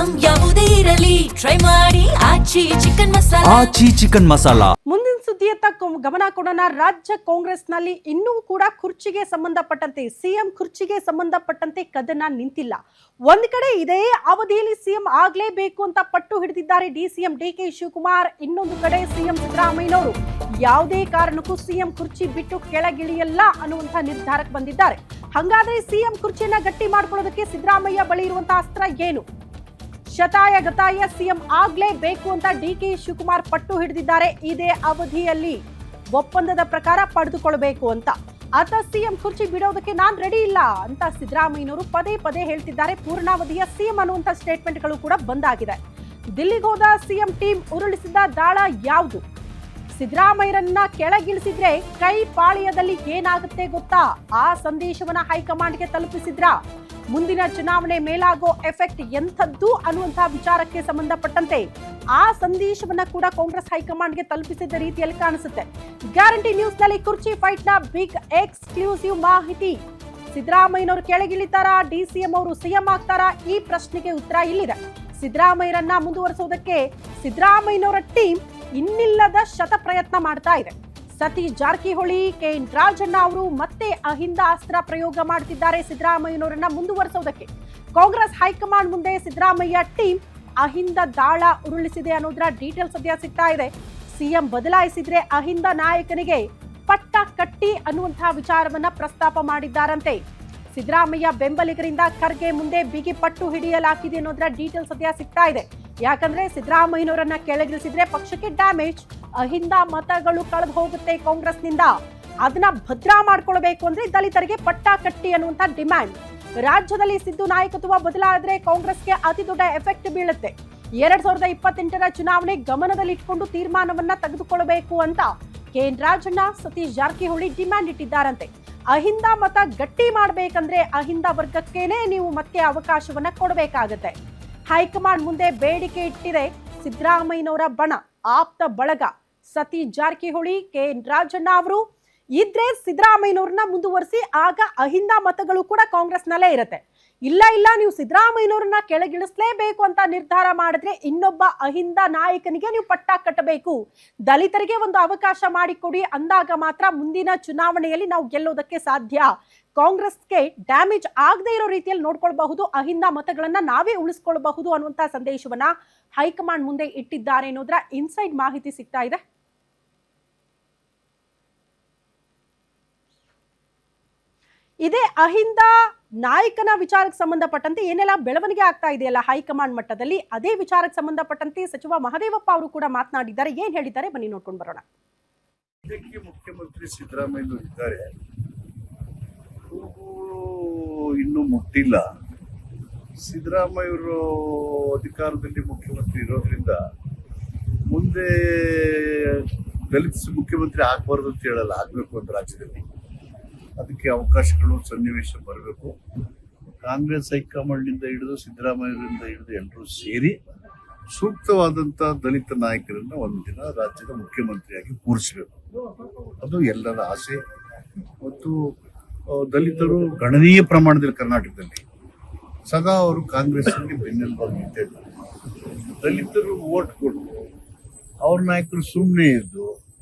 Item ಯಾವುದೇ ಇರಲಿ try ಮಾಡಿ ಆಚಿ ಚಿಕನ್ ಮಸಾಲಾ. ಮುಂದಿನ ಸುದ್ದಿಯತ್ತ ಗಮನ ಕೊಡೋಣ. ರಾಜ್ಯ ಕಾಂಗ್ರೆಸ್ನಲ್ಲಿ ಇನ್ನೂ ಕೂಡ ಕುರ್ಚಿಗೆ ಸಂಬಂಧಪಟ್ಟಂತೆ ಸಿಎಂ ಕುರ್ಚಿಗೆ ಸಂಬಂಧಪಟ್ಟಂತೆ ಕದನ ನಿಂತಿಲ್ಲ. ಒಂದ್ ಕಡೆ ಇದೇ ಅವಧಿಯಲ್ಲಿ ಸಿಎಂ ಆಗ್ಲೇಬೇಕು ಅಂತ ಪಟ್ಟು ಹಿಡಿದಿದ್ದಾರೆ ಡಿಸಿಎಂ ಡಿಕೆ ಶಿವಕುಮಾರ್. ಇನ್ನೊಂದು ಕಡೆ ಸಿಎಂ ಸಿದ್ದರಾಮಯ್ಯನವರು ಯಾವುದೇ ಕಾರಣಕ್ಕೂ ಸಿಎಂ ಕುರ್ಚಿ ಬಿಟ್ಟು ಕೆಳಗಿಳಿಯಲ್ಲ ಅನ್ನುವಂತಹ ನಿರ್ಧಾರಕ್ಕೆ ಬಂದಿದ್ದಾರೆ. ಹಾಗಾದ್ರೆ ಸಿಎಂ ಕುರ್ಚಿಯನ್ನ ಗಟ್ಟಿ ಮಾಡ್ಕೊಳ್ಳೋದಕ್ಕೆ ಸಿದ್ದರಾಮಯ್ಯ ಬಳಿ ಇರುವಂತಹ ಅಸ್ತ್ರ ಏನು? ಶತಾಯ ಗತಾಯ ಸಿಎಂ ಆಗ್ಲೇಬೇಕು ಅಂತ ಡಿಕೆ ಶಿವಕುಮಾರ್ ಪಟ್ಟು ಹಿಡಿದಿದ್ದಾರೆ. ಇದೇ ಅವಧಿಯಲ್ಲಿ ಒಪ್ಪಂದದ ಪ್ರಕಾರ ಪಡೆದುಕೊಳ್ಳಬೇಕು ಅಂತ. ಆತ ಸಿಎಂ ಕುರ್ಚಿ ಬಿಡೋದಕ್ಕೆ ನಾನ್ ರೆಡಿ ಇಲ್ಲ ಅಂತ ಸಿದ್ದರಾಮಯ್ಯನವರು ಪದೇ ಪದೇ ಹೇಳ್ತಿದ್ದಾರೆ. ಪೂರ್ಣಾವಧಿಯ ಸಿಎಂ ಅನ್ನುವಂಥ ಸ್ಟೇಟ್ಮೆಂಟ್ಗಳು ಕೂಡ ಬಂದಾಗಿದೆ. ದಿಲ್ಲಿಗೆ ಹೋದ ಸಿಎಂ ಟೀಮ್ ಉರುಳಿಸಿದ ದಾಳ ಯಾವುದು? ಸಿದ್ದರಾಮಯ್ಯರನ್ನ ಕೆಳಗಿಳಿಸಿದ್ರೆ ಕೈ ಪಾಳ್ಯದಲ್ಲಿ ಏನಾಗುತ್ತೆ ಗೊತ್ತಾ? ಆ ಸಂದೇಶವನ್ನ ಹೈಕಮಾಂಡ್ಗೆ ತಲುಪಿಸಿದ್ರ? ಮುಂದಿನ ಚುನಾವಣೆ ಮೇಲಾಗೋ ಎಫೆಕ್ಟ್ ಎಂಥದ್ದು ಅನ್ನುವಂತಹ ವಿಚಾರಕ್ಕೆ ಸಂಬಂಧಪಟ್ಟಂತೆ ಆ ಸಂದೇಶವನ್ನ ಕೂಡ ಕಾಂಗ್ರೆಸ್ ಹೈಕಮಾಂಡ್ಗೆ ತಲುಪಿಸಿದ ರೀತಿಯಲ್ಲಿ ಕಾಣಿಸುತ್ತೆ. ಗ್ಯಾರಂಟಿ ನ್ಯೂಸ್ ನಲ್ಲಿ ಕುರ್ಚಿ ಫೈಟ್ ನ ಬಿಗ್ ಎಕ್ಸ್ಕ್ಲೂಸಿವ್ ಮಾಹಿತಿ. ಸಿದ್ದರಾಮಯ್ಯನವರು ಕೆಳಗಿಳಿತಾರಾ? ಡಿಸಿಎಂ ಅವರು ಸಿಎಂ ಆಗ್ತಾರಾ? ಈ ಪ್ರಶ್ನೆಗೆ ಉತ್ತರ ಇಲ್ಲಿದೆ. ಸಿದ್ದರಾಮಯ್ಯರನ್ನ ಮುಂದುವರಿಸುವುದಕ್ಕೆ ಸಿದ್ದರಾಮಯ್ಯನವರ ಟೀಮ್ ಇನ್ನಿಲ್ಲದ ಶತ ಪ್ರಯತ್ನ ಮಾಡ್ತಾ ಇದೆ. ಸತೀಶ್ ಜಾರಕಿಹೊಳಿ, KN ರಾಜಣ್ಣ ಅವರು ಮತ್ತೆ ಅಹಿಂದ ಅಸ್ತ್ರ ಪ್ರಯೋಗ ಮಾಡ್ತಿದ್ದಾರೆ ಸಿದ್ದರಾಮಯ್ಯನವರನ್ನ ಮುಂದುವರಿಸೋದಕ್ಕೆ. ಕಾಂಗ್ರೆಸ್ ಹೈಕಮಾಂಡ್ ಮುಂದೆ ಸಿದ್ದರಾಮಯ್ಯ ಟೀಮ್ ಅಹಿಂದ ದಾಳ ಉರುಳಿಸಿದೆ ಅನ್ನೋದರ ಡೀಟೇಲ್ ಸದ್ಯ ಸಿಗ್ತಾ ಇದೆ. ಸಿಎಂ ಬದಲಾಯಿಸಿದ್ರೆ ಅಹಿಂದ ನಾಯಕನಿಗೆ ಪಟ್ಟ ಕಟ್ಟಿ ಅನ್ನುವಂತಹ ವಿಚಾರವನ್ನ ಪ್ರಸ್ತಾಪ ಮಾಡಿದ್ದಾರಂತೆ. ಸಿದ್ದರಾಮಯ್ಯ ಬೆಂಬಲಿಗರಿಂದ ಖರ್ಗೆ ಮುಂದೆ ಬಿಗಿ ಪಟ್ಟು ಹಿಡಿಯಲಾಗಿದೆ ಅನ್ನೋದರ ಡೀಟೇಲ್ ಸದ್ಯ ಸಿಗ್ತಾ ಇದೆ. ಯಾಕಂದ್ರೆ ಸಿದ್ದರಾಮಯ್ಯನವರನ್ನ ಕೆಳಗಿಳಿಸಿದ್ರೆ ಪಕ್ಷಕ್ಕೆ ಡ್ಯಾಮೇಜ್, ಅಹಿಂದ ಮತಗಳು ಕಳೆದು ಹೋಗುತ್ತೆ ಕಾಂಗ್ರೆಸ್ನಿಂದ. ಅದನ್ನ ಭದ್ರಾ ಮಾಡ್ಕೊಳ್ಬೇಕು ಅಂದ್ರೆ ದಲಿತರಿಗೆ ಪಟ್ಟ ಕಟ್ಟಿ ಅನ್ನುವಂತ ಡಿಮ್ಯಾಂಡ್. ರಾಜ್ಯದಲ್ಲಿ ಸಿದ್ದು ನಾಯಕತ್ವ ಬದಲಾದ್ರೆ ಕಾಂಗ್ರೆಸ್ಗೆ ಅತಿ ದೊಡ್ಡ ಎಫೆಕ್ಟ್ ಬೀಳುತ್ತೆ. 2028ರ ಚುನಾವಣೆ ಗಮನದಲ್ಲಿಟ್ಕೊಂಡು ತೀರ್ಮಾನವನ್ನ ತೆಗೆದುಕೊಳ್ಳಬೇಕು ಅಂತ KN ರಾಜಣ್ಣ, ಸತೀಶ್ ಜಾರಕಿಹೊಳಿ ಡಿಮ್ಯಾಂಡ್ ಇಟ್ಟಿದ್ದಾರಂತೆ. ಅಹಿಂದ ಮತ ಗಟ್ಟಿ ಮಾಡ್ಬೇಕಂದ್ರೆ ಅಹಿಂದ ವರ್ಗಕ್ಕೇನೆ ನೀವು ಮತ್ತೆ ಅವಕಾಶವನ್ನ ಕೊಡಬೇಕಾಗತ್ತೆ. ಹೈಕಮಾಂಡ್ ಮುಂದೆ ಬೇಡಿಕೆ ಇಟ್ಟಿದೆ ಸಿದ್ದರಾಮಯ್ಯನವರ ಬಣ, ಆಪ್ತ ಬಳಗ. ಸತೀಶ್ ಜಾರಕಿಹೊಳಿ, KN ರಾಜಣ್ಣ ಅವರು ಇದ್ರೆ ಸಿದ್ದರಾಮಯ್ಯನವ್ರನ್ನ ಮುಂದುವರಿಸಿ, ಆಗ ಅಹಿಂದ ಮತಗಳು ಕೂಡ ಕಾಂಗ್ರೆಸ್ನಲ್ಲೇ ಇರುತ್ತೆ. ಇಲ್ಲ ನೀವು ಸಿದ್ದರಾಮಯ್ಯನವ್ರನ್ನ ಕೆಳಗಿಳಿಸಲೇಬೇಕು ಅಂತ ನಿರ್ಧಾರ ಮಾಡಿದ್ರೆ ಇನ್ನೊಬ್ಬ ಅಹಿಂದ ನಾಯಕನಿಗೆ ನೀವು ಪಟ್ಟ ಕಟ್ಟಬೇಕು, ದಲಿತರಿಗೆ ಒಂದು ಅವಕಾಶ ಮಾಡಿಕೊಡಿ ಅಂದಾಗ ಮಾತ್ರ ಮುಂದಿನ ಚುನಾವಣೆಯಲ್ಲಿ ನಾವು ಗೆಲ್ಲೋದಕ್ಕೆ ಸಾಧ್ಯ. ಕಾಂಗ್ರೆಸ್ಗೆ ಡ್ಯಾಮೇಜ್ ಆಗದೆ ಇರೋ ರೀತಿಯಲ್ಲಿ ನೋಡ್ಕೊಳ್ಬಹುದು, ಅಹಿಂದ ಮತಗಳನ್ನ ನಾವೇ ಉಳಿಸ್ಕೊಳ್ಬಹುದು ಅನ್ನುವಂತ ಸಂದೇಶವನ್ನ ಹೈಕಮಾಂಡ್ ಮುಂದೆ ಇಟ್ಟಿದ್ದಾರೆ ಅನ್ನೋದ್ರ ಇನ್ಸೈಡ್ ಮಾಹಿತಿ ಸಿಗ್ತಾ ಇದೆ. ಇದೇ ಅಹಿಂದ ನಾಯಕನ ವಿಚಾರಕ್ಕೆ ಸಂಬಂಧಪಟ್ಟಂತೆ ಏನೆಲ್ಲ ಬೆಳವಣಿಗೆ ಆಗ್ತಾ ಇದೆಯಲ್ಲ ಹೈಕಮಾಂಡ್ ಮಟ್ಟದಲ್ಲಿ, ಅದೇ ವಿಚಾರಕ್ಕೆ ಸಂಬಂಧಪಟ್ಟಂತೆ ಸಚಿವ ಮಹದೇವಪ್ಪ ಅವರು ಕೂಡ ಮಾತನಾಡಿದ್ದಾರೆ. ಏನ್ ಹೇಳಿದ್ದಾರೆ ಬನ್ನಿ ನೋಡ್ಕೊಂಡು ಬರೋಣ. ಮುಖ್ಯಮಂತ್ರಿ ಸಿದ್ದರಾಮಯ್ಯ ಇದ್ದಾರೆ, ಇನ್ನೂ ಮುಟ್ಟಿಲ್ಲ. ಸಿದ್ದರಾಮಯ್ಯವರು ಅಧಿಕಾರದಲ್ಲಿ ಮುಖ್ಯಮಂತ್ರಿ ಇರೋದ್ರಿಂದ ಮುಂದೆ ದಲಿತ ಮುಖ್ಯಮಂತ್ರಿ ಆಗ್ಬಾರ್ದು ಅಂತ ಹೇಳಲ್ಲ, ಆಗ್ಬೇಕು ಅಂತ ರಾಜ್ಯದಲ್ಲಿ ಅದಕ್ಕೆ ಅವಕಾಶಗಳು ಸನ್ನಿವೇಶ ಬರಬೇಕು. ಕಾಂಗ್ರೆಸ್ ಹೈಕಮಾಂಡ್ನಿಂದ ಹಿಡಿದು ಸಿದ್ದರಾಮಯ್ಯರಿಂದ ಹಿಡಿದು ಎಲ್ಲರೂ ಸೇರಿ ಸೂಕ್ತವಾದಂಥ ದಲಿತ ನಾಯಕರನ್ನ ಒಂದಿನ ರಾಜ್ಯದ ಮುಖ್ಯಮಂತ್ರಿಯಾಗಿ ಕೂರಿಸಬೇಕು. ಅದು ಎಲ್ಲರ ಆಸೆ. ಮತ್ತು ದಲಿತರು ಗಣನೀಯ ಪ್ರಮಾಣದಲ್ಲಿ ಕರ್ನಾಟಕದಲ್ಲಿ ಸದಾ ಅವರು ಕಾಂಗ್ರೆಸ್ಗೆ ಬೆನ್ನೆಲುಬಾಗಿ ನಿಂತಿದ್ದಾರೆ. ದಲಿತರು ಓಟ್ ಕೊಟ್ಟು ಅವ್ರ ನಾಯಕರು ಸುಮ್ಮನೆ ಇದ್ದು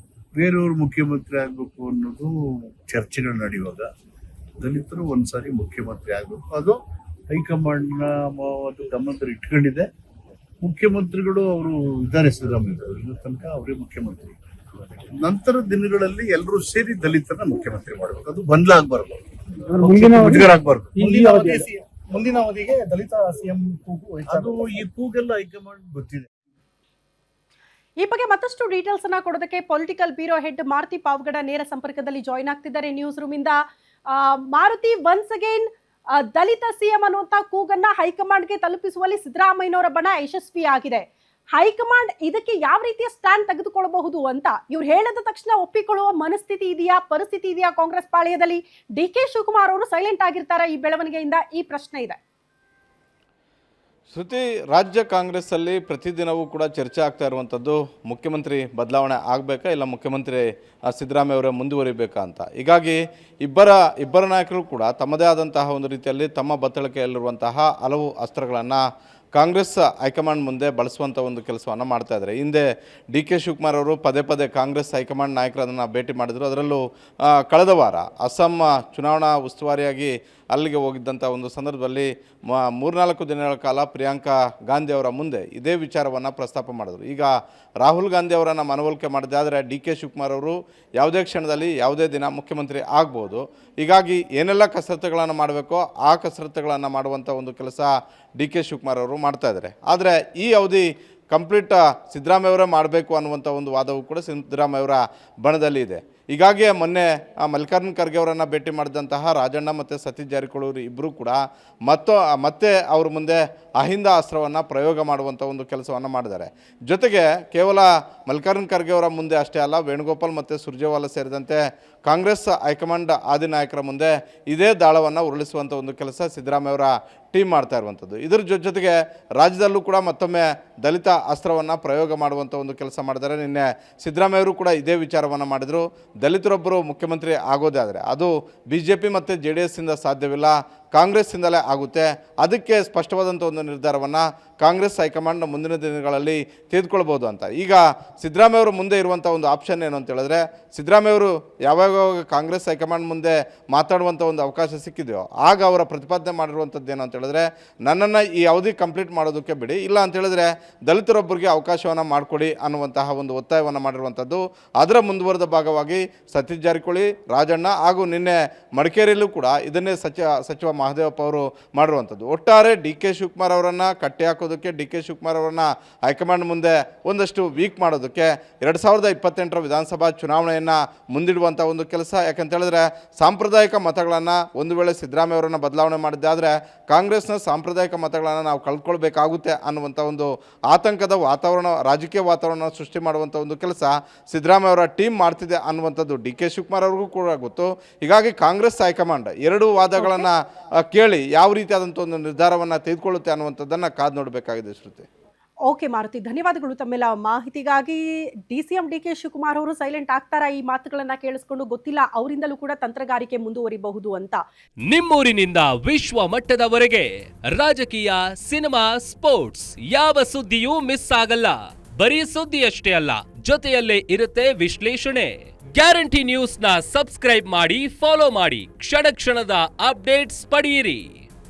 ಬೇರೆಯವರು ಮುಖ್ಯಮಂತ್ರಿ ಆಗಬೇಕು ಅನ್ನೋದು ಚರ್ಚೆಗಳು ನಡೆಯುವಾಗ ದಲಿತರು ಒಂದ್ಸಾರಿ ಮುಖ್ಯಮಂತ್ರಿ ಆಗಬೇಕು. ಅದು ಹೈಕಮಾಂಡ್ನ ಗಮನದಲ್ಲಿ ಇಟ್ಕೊಂಡಿದೆ. ಮುಖ್ಯಮಂತ್ರಿಗಳು ಅವರು ಇದ್ದಾರೆ, ಸಿದ್ದರಾಮಯ್ಯ ಇನ್ನೂ ತನಕ ಅವರೇ ಮುಖ್ಯಮಂತ್ರಿ. ನಂತರ ದಿನಗಳಲ್ಲಿ ಎಲ್ಲರೂ ಸೇರಿ ದಲಿತರನ್ನ ಮುಖ್ಯಮಂತ್ರಿ ಮಾಡಬೇಕು. ಅದು ಗೊಂದಲಾಗಬಾರ್ದು, ಮುಜುಗರಾಗಬಾರ್ದು. ಮುಂದಿನ ಅವಧಿಗೆ ದಲಿತ ಸಿಎಂ ಕೂಗು, ಅದು ಈ ಕೂಗೆಲ್ಲ ಹೈಕಮಾಂಡ್ ಗೊತ್ತಿದೆ. ಈ ಬಗ್ಗೆ ಮತ್ತಷ್ಟು ಡೀಟೇಲ್ಸ್ ಅನ್ನ ಕೊಡೋದಕ್ಕೆ political bureau head Maruti Pavagada ನೇರ ಸಂಪರ್ಕದಲ್ಲಿ ಜಾಯಿನ್ ಆಗ್ತಿದ್ದಾರೆ ನ್ಯೂಸ್ ರೂಮ್ ಇಂದ. ಮಾರುತಿ, ಒನ್ಸ್ ಅಗೇನ್ ದಲಿತ ಸಿಎಂ ಅನ್ನುವಂತ ಕೂಗನ್ನ ಹೈಕಮಾಂಡ್ಗೆ ತಲುಪಿಸುವಲ್ಲಿ ಸಿದ್ದರಾಮಯ್ಯನವರ ಬಣ ಯಶಸ್ವಿಯಾಗಿದೆ. ಹೈಕಮಾಂಡ್ ಇದಕ್ಕೆ ಯಾವ ರೀತಿಯ ಸ್ಟ್ಯಾಂಡ್ ತೆಗೆದುಕೊಳ್ಳಬಹುದು ಅಂತ ಇವ್ರು ಹೇಳಿದ ತಕ್ಷಣ ಒಪ್ಪಿಕೊಳ್ಳುವ ಮನಸ್ಥಿತಿ ಇದೆಯಾ, ಪರಿಸ್ಥಿತಿ ಇದೆಯಾ ಕಾಂಗ್ರೆಸ್ ಪಾಳ್ಯದಲ್ಲಿ? ಡಿಕೆ ಶಿವಕುಮಾರ್ ಅವರು ಸೈಲೆಂಟ್ ಆಗಿರ್ತಾರ ಈ ಬೆಳವಣಿಗೆಯಿಂದ? ಈ ಪ್ರಶ್ನೆ ಇದೆ. ಶ್ರುತಿ, ರಾಜ್ಯ ಕಾಂಗ್ರೆಸ್ಸಲ್ಲಿ ಪ್ರತಿದಿನವೂ ಕೂಡ ಚರ್ಚೆ ಆಗ್ತಾ ಇರುವಂಥದ್ದು ಮುಖ್ಯಮಂತ್ರಿ ಬದಲಾವಣೆ ಆಗಬೇಕಾ ಇಲ್ಲ ಮುಖ್ಯಮಂತ್ರಿ ಸಿದ್ದರಾಮಯ್ಯ ಅವರೇ ಮುಂದುವರಿಬೇಕಾ ಅಂತ. ಹೀಗಾಗಿ ಇಬ್ಬರ ನಾಯಕರು ಕೂಡ ತಮ್ಮದೇ ಆದಂತಹ ಒಂದು ರೀತಿಯಲ್ಲಿ ತಮ್ಮ ಬತ್ತಳಿಕೆಯಲ್ಲಿರುವಂತಹ ಹಲವು ಅಸ್ತ್ರಗಳನ್ನು ಕಾಂಗ್ರೆಸ್ ಹೈಕಮಾಂಡ್ ಮುಂದೆ ಬಳಸುವಂಥ ಒಂದು ಕೆಲಸವನ್ನು ಮಾಡ್ತಾ ಇದ್ದಾರೆ. ಹಿಂದೆ ಡಿ ಕೆ ಶಿವಕುಮಾರ್ ಅವರು ಪದೇ ಪದೇ ಕಾಂಗ್ರೆಸ್ ಹೈಕಮಾಂಡ್ ನಾಯಕರನ್ನು ಭೇಟಿ ಮಾಡಿದರು. ಅದರಲ್ಲೂ ಕಳೆದ ವಾರ ಅಸ್ಸಾಂ ಚುನಾವಣಾ ಉಸ್ತುವಾರಿಯಾಗಿ ಅಲ್ಲಿಗೆ ಹೋಗಿದ್ದಂಥ ಒಂದು ಸಂದರ್ಭದಲ್ಲಿ 3-4 ದಿನಗಳ ಕಾಲ ಪ್ರಿಯಾಂಕಾ ಗಾಂಧಿ ಅವರ ಮುಂದೆ ಇದೇ ವಿಚಾರವನ್ನು ಪ್ರಸ್ತಾಪ ಮಾಡಿದರು. ಈಗ ರಾಹುಲ್ ಗಾಂಧಿ ಅವರನ್ನು ಮನವೊಲಿಕೆ ಮಾಡಿದೆ. ಆದರೆ ಡಿ ಕೆ ಶಿವಕುಮಾರ್ ಅವರು ಯಾವುದೇ ಕ್ಷಣದಲ್ಲಿ ಯಾವುದೇ ದಿನ ಮುಖ್ಯಮಂತ್ರಿ ಆಗ್ಬೋದು. ಹೀಗಾಗಿ ಏನೆಲ್ಲ ಕಸರತ್ತುಗಳನ್ನು ಮಾಡಬೇಕೋ ಆ ಕಸರತ್ತುಗಳನ್ನು ಮಾಡುವಂಥ ಒಂದು ಕೆಲಸ ಡಿ ಕೆ ಶಿವಕುಮಾರ್ ಅವರು ಮಾಡ್ತಾ ಇದ್ದಾರೆ. ಆದರೆ ಈ ಅವಧಿ ಕಂಪ್ಲೀಟ್ ಸಿದ್ದರಾಮಯ್ಯವರೇ ಮಾಡಬೇಕು ಅನ್ನುವಂಥ ಒಂದು ವಾದವೂ ಕೂಡ ಸಿದ್ದರಾಮಯ್ಯವರ ಬಣದಲ್ಲಿ ಇದೆ. ಹೀಗಾಗಿ ಮೊನ್ನೆ ಮಲ್ಲಿಕಾರ್ಜುನ ಖರ್ಗೆ ಅವರನ್ನು ಭೇಟಿ ಮಾಡಿದಂತಹ ರಾಜಣ್ಣ ಮತ್ತು ಸತೀಶ್ ಜಾರಕಿಹೊಳಿ ಇಬ್ಬರೂ ಕೂಡ ಮತ್ತೆ ಅವ್ರ ಮುಂದೆ ಅಹಿಂದ ಅಸ್ತ್ರವನ್ನು ಪ್ರಯೋಗ ಮಾಡುವಂಥ ಒಂದು ಕೆಲಸವನ್ನು ಮಾಡಿದ್ದಾರೆ. ಜೊತೆಗೆ ಕೇವಲ ಮಲ್ಲಿಕಾರ್ಜುನ ಖರ್ಗೆ ಅವರ ಮುಂದೆ ಅಷ್ಟೇ ಅಲ್ಲ, ವೇಣುಗೋಪಾಲ್ ಮತ್ತು ಸುರ್ಜೇವಾಲಾ ಸೇರಿದಂತೆ ಕಾಂಗ್ರೆಸ್ ಹೈಕಮಾಂಡ್ ಆದಿ ನಾಯಕರ ಮುಂದೆ ಇದೇ ದಾಳವನ್ನು ಉರುಳಿಸುವಂಥ ಒಂದು ಕೆಲಸ ಸಿದ್ದರಾಮಯ್ಯವರ ಟೀಮ್ ಮಾಡ್ತಾ ಇರುವಂಥದ್ದು. ಇದರ ಜೊತೆಗೆ ರಾಜ್ಯದಲ್ಲೂ ಕೂಡ ಮತ್ತೊಮ್ಮೆ ದಲಿತ ಅಸ್ತ್ರವನ್ನು ಪ್ರಯೋಗ ಮಾಡುವಂಥ ಒಂದು ಕೆಲಸ ಮಾಡಿದ್ದಾರೆ. ನಿನ್ನೆ ಸಿದ್ದರಾಮಯ್ಯವರು ಕೂಡ ಇದೇ ವಿಚಾರವನ್ನು ಮಾಡಿದರು. ದಲಿತರೊಬ್ಬರು ಮುಖ್ಯಮಂತ್ರಿ ಆಗೋದಾದರೆ ಅದು BJP ಮತ್ತು JDS ಇಂದ ಸಾಧ್ಯವಿಲ್ಲ, ಕಾಂಗ್ರೆಸ್ಸಿಂದಲೇ ಆಗುತ್ತೆ. ಅದಕ್ಕೆ ಸ್ಪಷ್ಟವಾದಂಥ ಒಂದು ನಿರ್ಧಾರವನ್ನು ಕಾಂಗ್ರೆಸ್ ಹೈಕಮಾಂಡ್ ಮುಂದಿನ ದಿನಗಳಲ್ಲಿ ತೆಗೆದುಕೊಳ್ಬೋದು ಅಂತ. ಈಗ ಸಿದ್ದರಾಮಯ್ಯವರು ಮುಂದೆ ಇರುವಂಥ ಒಂದು ಆಪ್ಷನ್ ಏನು ಅಂತ ಹೇಳಿದ್ರೆ, ಸಿದ್ದರಾಮಯ್ಯವರು ಯಾವಾಗ ಕಾಂಗ್ರೆಸ್ ಹೈಕಮಾಂಡ್ ಮುಂದೆ ಮಾತಾಡುವಂಥ ಒಂದು ಅವಕಾಶ ಸಿಕ್ಕಿದೆಯೋ ಆಗ ಅವರ ಪ್ರತಿಪಾದನೆ ಮಾಡಿರುವಂಥದ್ದು ಏನು ಅಂತ ಹೇಳಿದ್ರೆ, ನನ್ನನ್ನು ಈ ಅವಧಿ ಕಂಪ್ಲೀಟ್ ಮಾಡೋದಕ್ಕೆ ಬಿಡಿ, ಇಲ್ಲ ಅಂತ ಹೇಳಿದ್ರೆ ದಲಿತರೊಬ್ಬರಿಗೆ ಅವಕಾಶವನ್ನು ಮಾಡಿಕೊಡಿ ಅನ್ನುವಂತಹ ಒಂದು ಒತ್ತಾಯವನ್ನು ಮಾಡಿರುವಂಥದ್ದು. ಅದರ ಮುಂದುವರೆದ ಭಾಗವಾಗಿ ಸತೀಶ್ ಜಾರಕಿಹೊಳಿ, ರಾಜಣ್ಣ ಹಾಗೂ ನಿನ್ನೆ ಮಡಿಕೇರಿಯಲ್ಲೂ ಕೂಡ ಇದನ್ನೇ ಸಚಿವ ಮಹದೇವಪ್ಪ ಅವರು ಮಾಡಿರುವಂಥದ್ದು. ಒಟ್ಟಾರೆ ಡಿ ಕೆ ಶಿವಕುಮಾರ್ ಅವರನ್ನು ಕಟ್ಟಿ ಹಾಕೋದಕ್ಕೆ, ಡಿ ಕೆ ಶಿವಕುಮಾರ್ ಅವರನ್ನು ಹೈಕಮಾಂಡ್ ಮುಂದೆ ಒಂದಷ್ಟು ವೀಕ್ ಮಾಡೋದಕ್ಕೆ 2028ರ ವಿಧಾನಸಭಾ ಚುನಾವಣೆಯನ್ನು ಮುಂದಿಡುವಂಥ ಒಂದು ಕೆಲಸ. ಯಾಕಂತ ಹೇಳಿದ್ರೆ ಸಾಂಪ್ರದಾಯಿಕ ಮತಗಳನ್ನು ಒಂದು ವೇಳೆ ಸಿದ್ದರಾಮಯ್ಯ ಅವರನ್ನು ಬದಲಾವಣೆ ಮಾಡಿದ್ದೆ ಆದರೆ ಕಾಂಗ್ರೆಸ್ನ ಸಾಂಪ್ರದಾಯಿಕ ಮತಗಳನ್ನು ನಾವು ಕಳ್ಕೊಳ್ಬೇಕಾಗುತ್ತೆ ಅನ್ನುವಂಥ ಒಂದು ಆತಂಕದ ವಾತಾವರಣ, ರಾಜಕೀಯ ವಾತಾವರಣ ಸೃಷ್ಟಿ ಮಾಡುವಂಥ ಒಂದು ಕೆಲಸ ಸಿದ್ದರಾಮಯ್ಯ ಅವರ ಟೀಮ್ ಮಾಡ್ತಿದೆ ಅನ್ನುವಂಥದ್ದು ಡಿ ಕೆ ಶಿವಕುಮಾರ್ ಅವ್ರಿಗೂ ಕೂಡ ಗೊತ್ತು. ಹೀಗಾಗಿ ಕಾಂಗ್ರೆಸ್ ಹೈಕಮಾಂಡ್ ಎರಡು ವಾದಗಳನ್ನು ಕೇಳಿ ಯಾವ ರೀತಿಯಾದಂಥ ಒಂದು ನಿರ್ಧಾರವನ್ನು ತೆಗೆದುಕೊಳ್ಳುತ್ತೆ ಅನ್ನುವಂಥದ್ದನ್ನು ಕಾದು ನೋಡಬೇಕಾಗಿದೆ. ಶ್ರುತಿ. ಓಕೆ ಮಾರುತಿ, ಧನ್ಯವಾದಗಳು ತಮ್ಮೆಲ್ಲ ಮಾಹಿತಿಗಾಗಿ. DCM DK ಶಿವಕುಮಾರ್ ಅವರು ಸೈಲೆಂಟ್ ಆಗ್ತಾರಾ ಈ ಮಾತುಗಳನ್ನ ಕೇಳಿಸ್ಕೊಂಡು? ಗೊತ್ತಿಲ್ಲ, ಅವರಿಂದಲೂ ಕೂಡ ತಂತ್ರಗಾರಿಕೆ ಮುಂದುವರಿಬಹುದು ಅಂತ. ನಿಮ್ಮೂರಿನಿಂದ ವಿಶ್ವ ಮಟ್ಟದವರೆಗೆ ರಾಜಕೀಯ, ಸಿನಿಮಾ, ಸ್ಪೋರ್ಟ್ಸ್ ಯಾವ ಸುದ್ದಿಯೂ ಮಿಸ್ ಆಗಲ್ಲ. ಬರೀ ಸುದ್ದಿ ಅಷ್ಟೇ ಅಲ್ಲ, ಜೊತೆಯಲ್ಲೇ ಇರುತ್ತೆ ವಿಶ್ಲೇಷಣೆ. ಗ್ಯಾರಂಟಿ ನ್ಯೂಸ್ ನ ಸಬ್ಸ್ಕ್ರೈಬ್ ಮಾಡಿ, ಫಾಲೋ ಮಾಡಿ, ಕ್ಷಣ ಕ್ಷಣದ ಅಪ್ಡೇಟ್ಸ್ ಪಡೆಯಿರಿ.